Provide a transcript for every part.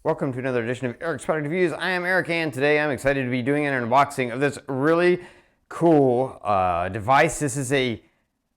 Welcome to another edition of Eric's Product Reviews. I am Eric, and today I'm excited to be doing an unboxing of this really cool device. This is a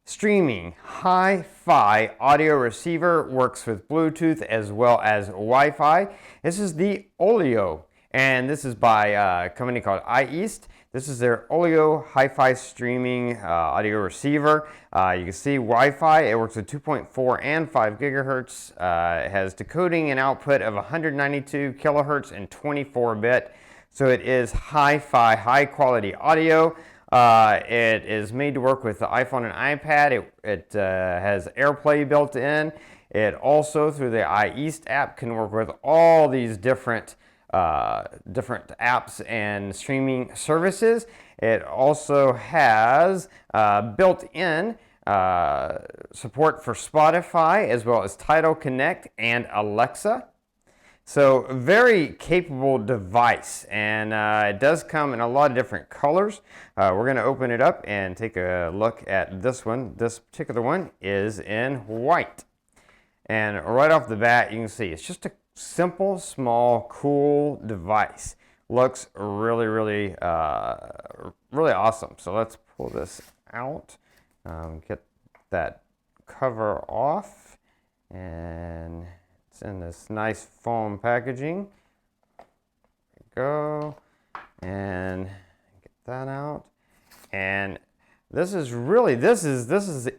streaming hi-fi audio receiver, works with Bluetooth as well as Wi-Fi. This is the Olio, and this is by a company called IEAST. This is their Olio HiFi streaming audio receiver. You can see Wi-Fi. It works with 2.4 and 5 gigahertz. It has decoding and output of 192 kilohertz and 24-bit. So it is hi-fi, high-quality audio. It is made to work with the iPhone and iPad. It has AirPlay built in. It also, through the IEAST app, can work with all these different apps and streaming services. It also has built-in support for Spotify as well as Tidal Connect and Alexa. So very capable device, and it does come in a lot of different colors. We're going to open it up and take a look at this one. This particular one is in white. And right off the bat, you can see it's just a simple, small, cool device. Looks really, really awesome. So let's pull this out, get that cover off, and it's in this nice foam packaging. There we go, and get that out. And this is really, this is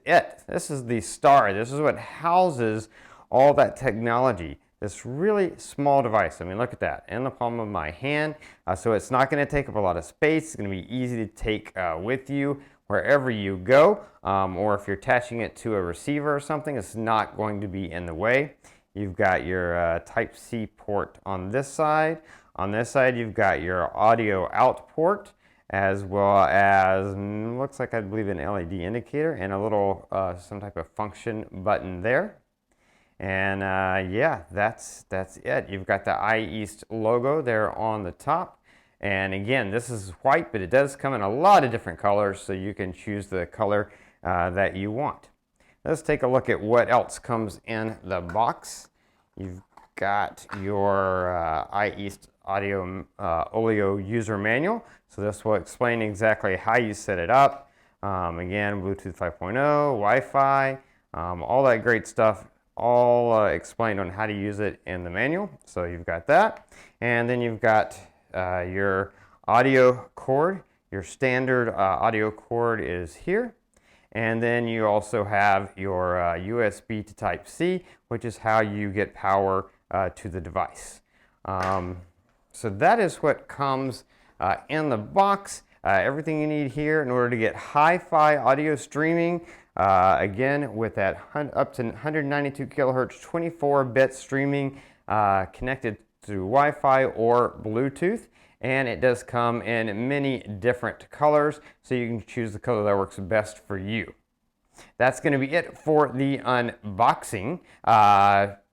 it. This is the star. This is what houses all that technology. This really small device. I mean, look at that, in the palm of my hand. So it's not going to take up a lot of space. It's going to be easy to take with you wherever you go, or if you're attaching it to a receiver or something, it's not going to be in the way. You've got your Type-C port on this side. On this side, you've got your audio out port, as well as, looks like I believe an LED indicator and a little, some type of function button there. And yeah, that's it. You've got the IEAST logo there on the top. And again, this is white, but it does come in a lot of different colors, so you can choose the color that you want. Let's take a look at what else comes in the box. You've got your IEAST Olio user manual. So this will explain exactly how you set it up. Again, Bluetooth 5.0, Wi-Fi, all that great stuff. All explained on how to use it in the manual. So you've got that, and then you've got your audio cord. Your standard audio cord is here, and then you also have your USB to Type-C, which is how you get power to the device. So that is what comes in the box. Everything you need here in order to get hi-fi audio streaming. Again, with that up to 192 kilohertz 24-bit streaming connected through Wi-Fi or Bluetooth, and it does come in many different colors, so you can choose the color that works best for you. That's going to be it for the unboxing.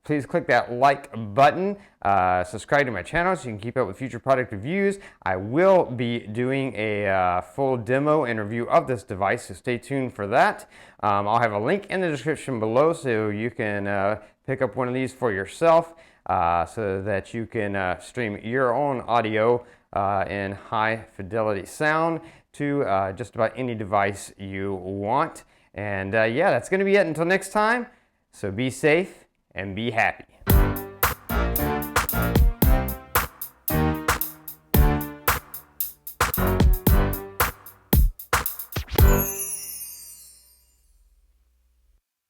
Please click that like button, subscribe to my channel so you can keep up with future product reviews. I will be doing a full demo and review of this device, so stay tuned for that. I'll have a link in the description below so you can pick up one of these for yourself, so that you can stream your own audio in high fidelity sound to just about any device you want. And yeah, that's going to be it until next time. So be safe and be happy.